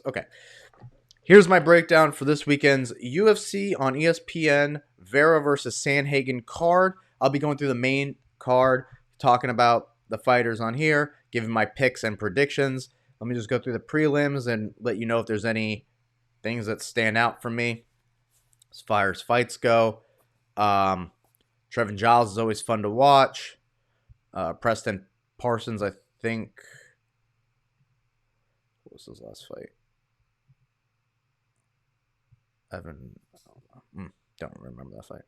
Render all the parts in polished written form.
Okay, here's my breakdown for this weekend's UFC on ESPN Vera versus Sandhagen card. I'll be going through the main card, talking about the fighters on here, giving my picks and predictions. Let me just go through the prelims and let you know if there's any things that stand out for me as far as fights go. Um, Trevin Giles is always fun to watch. Preston Parsons, I think. What was his last fight? Evan. Don't remember that fight.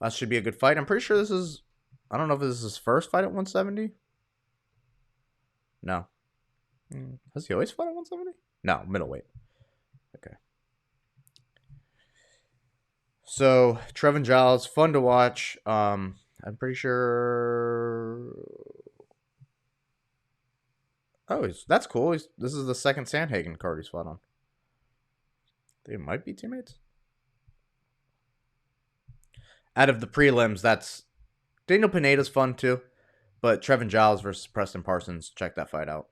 That should be a good fight. I'm pretty sure this is. I don't know if this is his first fight at 170. No. Has he always fought at 170? No, middleweight. Okay. So Trevin Giles, fun to watch. I'm pretty sure. Oh, that's cool. This is the second Sandhagen card he's fought on. They might be teammates. Out of the prelims, that's Daniel Pineda's fun too, but Trevin Giles versus Preston Parsons. Check that fight out.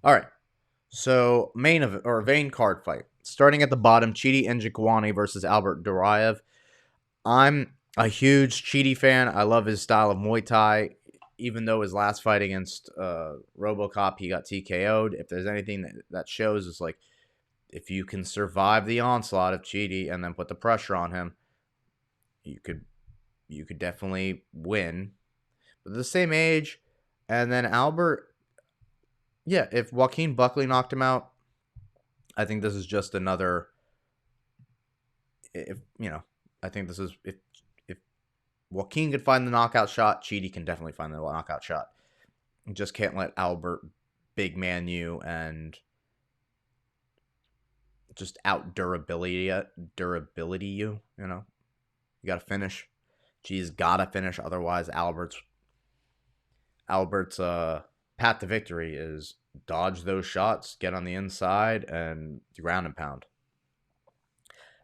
All right. So main card fight. Starting at the bottom, Chidi Njokuani versus Albert Duraev. I'm a huge Chidi fan. I love his style of Muay Thai. Even though his last fight against RoboCop, he got TKO'd. If there's anything that shows, is like if you can survive the onslaught of Chidi and then put the pressure on him, you could definitely win. But the same age, and then Albert, yeah, if Joaquin Buckley knocked him out, I think this is just another. If I think this is if Joaquin could find the knockout shot, Chidi can definitely find the knockout shot. You just can't let Albert big man you and just out durability you. You got to finish. G's got to finish, otherwise Albert's path to victory is dodge those shots, get on the inside, and ground and pound.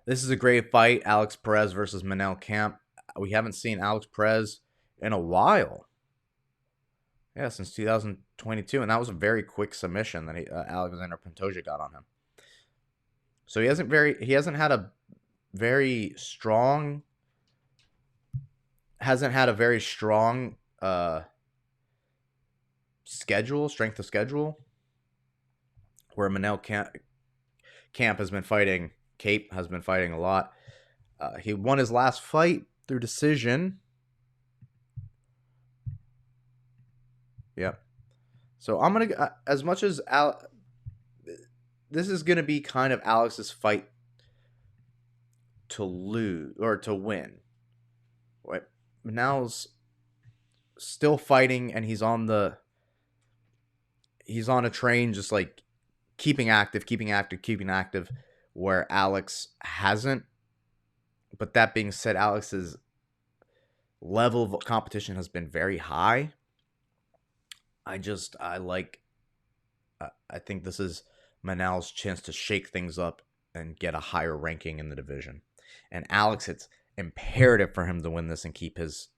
This is a great fight. Alex Perez versus Manel Camp. We haven't seen Alex Perez in a while. Yeah, since 2022, and that was a very quick submission that Alexander Pantoja got on him. So he hasn't had a very strong strength of schedule, where Manel Camp has been fighting. Cape has been fighting a lot. He won his last fight through decision. Yep. So I'm gonna as much as this is gonna be kind of Alex's fight to lose or to win. Right? Manel's still fighting, and he's on a train, just like keeping active, where Alex hasn't. But that being said, Alex's level of competition has been very high. I think this is Manel's chance to shake things up and get a higher ranking in the division. And Alex, it's imperative for him to win this and keep his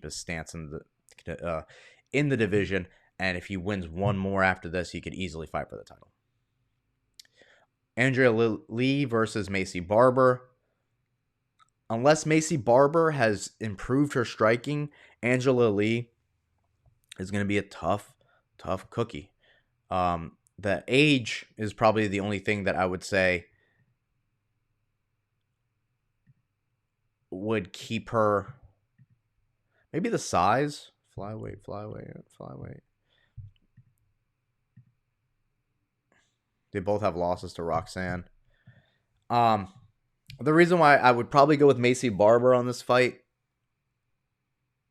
stance in the division. And if he wins one more after this, he could easily fight for the title. Andrea Lee versus Macy Barber. Unless Macy Barber has improved her striking, Angela Lee is going to be a tough cookie. The age is probably the only thing that I would say would keep her. Maybe the size. Flyweight. They both have losses to Roxanne. The reason why I would probably go with Macy Barber on this fight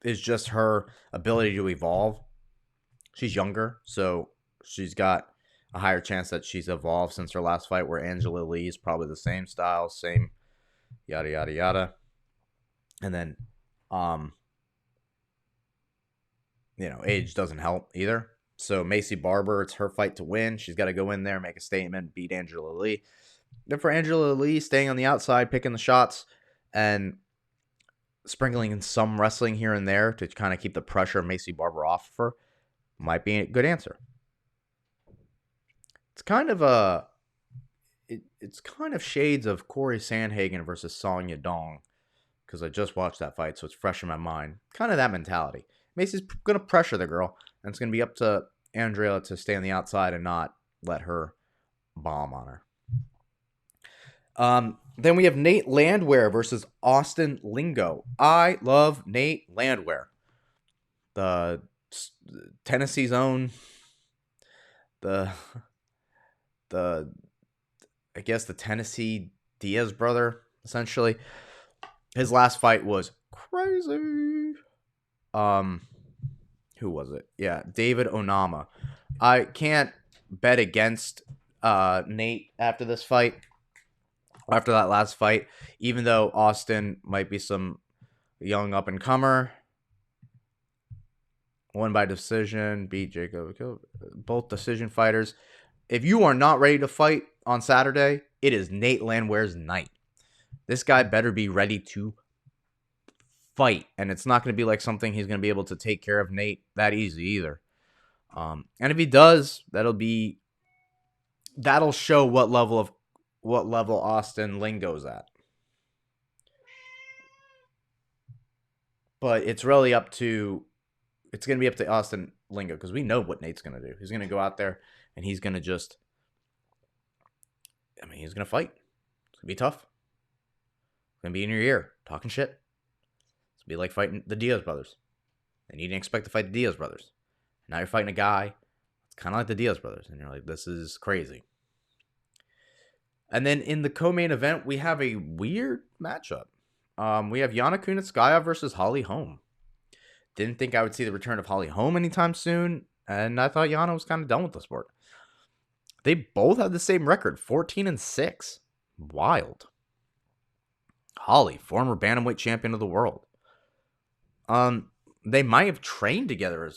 is just her ability to evolve. She's younger, so she's got a higher chance that she's evolved since her last fight, where Angela Lee is probably the same style, same yada yada yada. And then age doesn't help either. So Macy Barber, it's her fight to win. She's got to go in there, make a statement, beat Angela Lee. Then for Angela Lee, staying on the outside, picking the shots, and sprinkling in some wrestling here and there to kind of keep the pressure of Macy Barber off of her might be a good answer. It's kind of it's kind of shades of Corey Sandhagen versus Song Yadong, because I just watched that fight, so it's fresh in my mind. Kind of that mentality. Macy's going to pressure the girl, and it's going to be up to Andrea to stay on the outside and not let her bomb on her. Then we have Nate Landwehr versus Austin Lingo. I love Nate Landwehr, the Tennessee's own, the I guess the Tennessee Diaz brother, essentially. His last fight was crazy. Who was it? Yeah, David Onama. I can't bet against Nate after this fight. After that last fight, even though Austin might be some young up and comer, won by decision, beat Jacob, both decision fighters. If you are not ready to fight on Saturday, it is Nate Landwehr's night. This guy better be ready to fight, and it's not going to be like something he's going to be able to take care of Nate that easy either. And if he does, that'll show what level Austin Lingo's at. But it's really it's going to be up to Austin Lingo, because we know what Nate's going to do. He's going to go out there and he's going to he's going to fight. It's going to be tough. It's going to be in your ear, talking shit. It's going to be like fighting the Diaz brothers. And you didn't expect to fight the Diaz brothers. Now you're fighting a guy. It's kind of like the Diaz brothers. And you're like, this is crazy. And then in the co-main event, we have a weird matchup. We have Yana Kunitskaya versus Holly Holm. Didn't think I would see the return of Holly Holm anytime soon, and I thought Yana was kind of done with the sport. They both have the same record, 14-6. Wild. Holly, former bantamweight champion of the world. They might have trained together,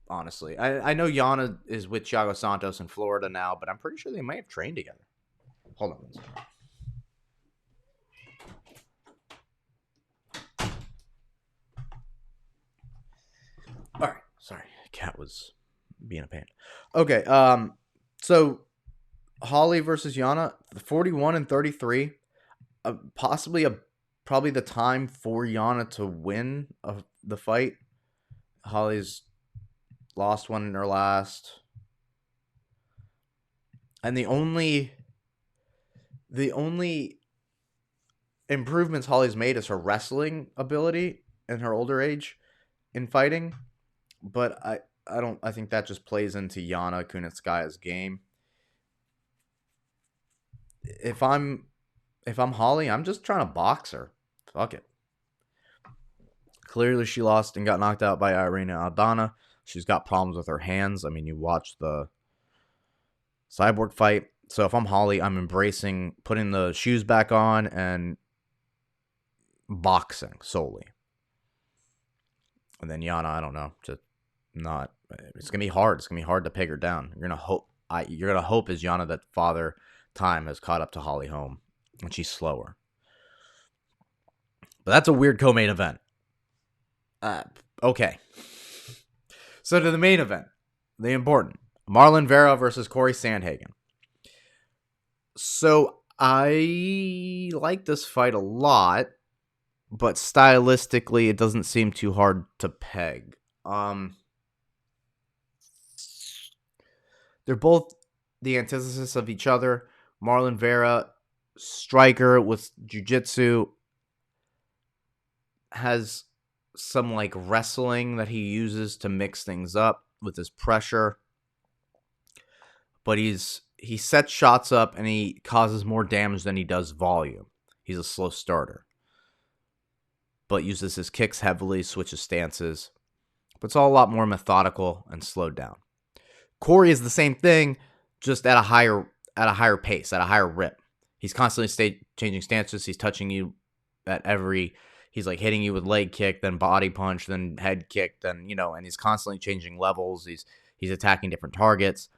honestly. I know Yana is with Thiago Santos in Florida now, but I'm pretty sure they might have trained together. Hold on one second. All right, sorry, cat was being a pain. Okay, so Holly versus Yana, 41-33, probably the time for Yana to win the fight. Holly's lost one in her last, and the only improvements Holly's made is her wrestling ability in her older age in fighting. But I think that just plays into Yana Kunitskaya's game. If I'm Holly, I'm just trying to box her. Fuck it. Clearly she lost and got knocked out by Irina Aldana. She's got problems with her hands. I mean, you watched the Cyborg fight. So if I'm Holly, I'm embracing putting the shoes back on and boxing solely. And then Yana, I don't know, it's gonna be hard. It's gonna be hard to peg her down. You're gonna hope as Yana that Father Time has caught up to Holly Holm and she's slower. But that's a weird co-main event. Okay. So to the main event, the important Marlon Vera versus Corey Sandhagen. So I like this fight a lot, but stylistically, it doesn't seem too hard to peg. They're both the antithesis of each other. Marlon Vera, striker with jiu-jitsu, has some like wrestling that he uses to mix things up with his pressure. But he sets shots up and he causes more damage than he does volume. He's a slow starter, but uses his kicks heavily, switches stances. But it's all a lot more methodical and slowed down. Corey is the same thing, just at a higher pace, at a higher rip. He's constantly changing stances. He's touching you he's like hitting you with leg kick, then body punch, then head kick, then, and he's constantly changing levels. He's attacking different targets.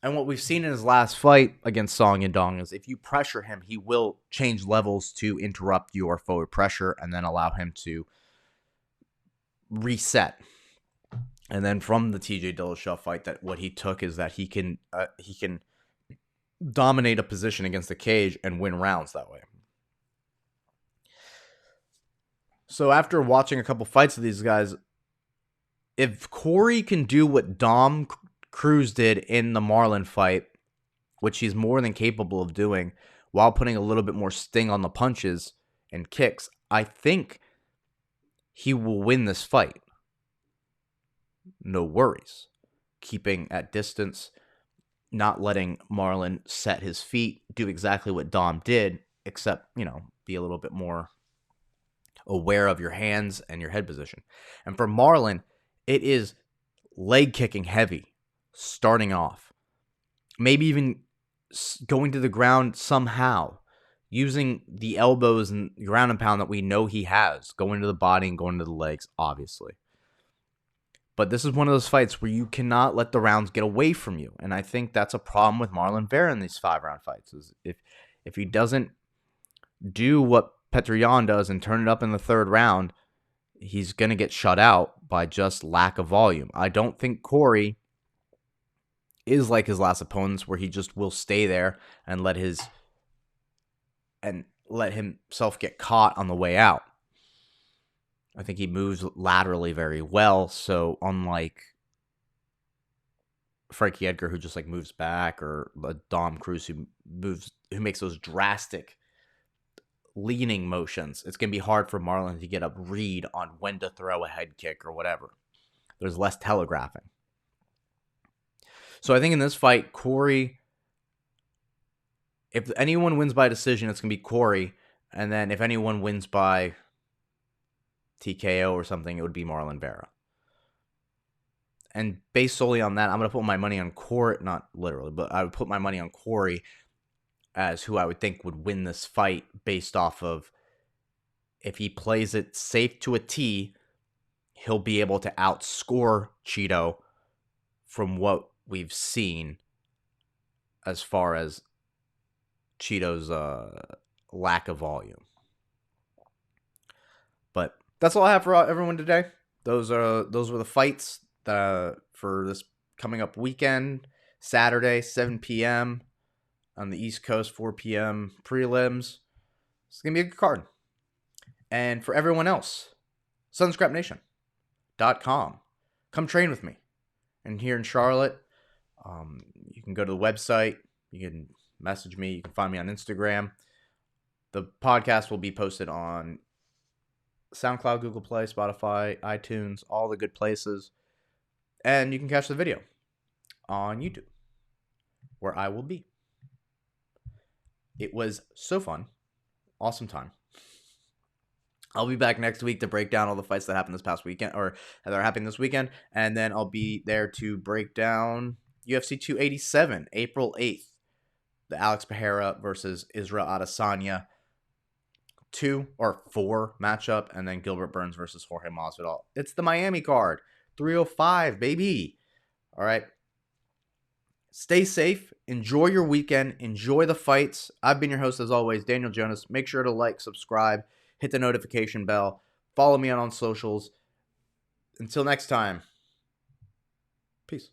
And what we've seen in his last fight against Song Yadong is if you pressure him, he will change levels to interrupt your forward pressure and then allow him to reset. And then from the TJ Dillashaw fight, that what he took is that he can dominate a position against the cage and win rounds that way. So after watching a couple fights of these guys, if Corey can do what Dom Cruz did in the Marlon fight, which he's more than capable of doing, while putting a little bit more sting on the punches and kicks, I think he will win this fight. No worries. Keeping at distance, not letting Marlon set his feet, do exactly what Dom did, except, be a little bit more aware of your hands and your head position. And for Marlon, it is leg kicking heavy, starting off. Maybe even going to the ground somehow, using the elbows and ground and pound that we know he has, going to the body and going to the legs, obviously. But this is one of those fights where you cannot let the rounds get away from you. And I think that's a problem with Marlon Vera in these 5-round fights. Is if he doesn't do what Petr Yan does and turn it up in the third round, he's going to get shut out by just lack of volume. I don't think Corey is like his last opponents, where he just will stay there and let himself get caught on the way out. I think he moves laterally very well, so unlike Frankie Edgar, who just moves back, or Dom Cruz, who makes those drastic leaning motions, it's going to be hard for Marlon to get a read on when to throw a head kick or whatever. There's less telegraphing. So I think in this fight, Corey, if anyone wins by decision, it's going to be Corey. And then if anyone wins by TKO or something, it would be Marlon Vera. And based solely on that, I'm going to put my money on Corey, not literally, but I would put my money on Corey as who I would think would win this fight, based off of, if he plays it safe to a T, he'll be able to outscore Cheeto from what we've seen as far as Cheeto's lack of volume. But that's all I have for everyone today. Those were the fights for this coming up weekend. Saturday, 7 p.m. on the East Coast, 4 p.m. prelims. It's going to be a good card. And for everyone else, sunscrapnation.com. Come train with me. And here in Charlotte, you can go to the website. You can message me. You can find me on Instagram. The podcast will be posted on SoundCloud, Google Play, Spotify, iTunes, all the good places. And you can catch the video on YouTube, where I will be. It was so fun. Awesome time. I'll be back next week to break down all the fights that happened this past weekend, or that are happening this weekend. And then I'll be there to break down UFC 287, April 8th. The Alex Pereira versus Israel Adesanya 2 or 4 matchup. And then Gilbert Burns versus Jorge Masvidal. It's the Miami card. 305, baby. All right. Stay safe. Enjoy your weekend. Enjoy the fights. I've been your host, as always, Daniel Jonas. Make sure to like, subscribe, hit the notification bell. Follow me on socials. Until next time, peace.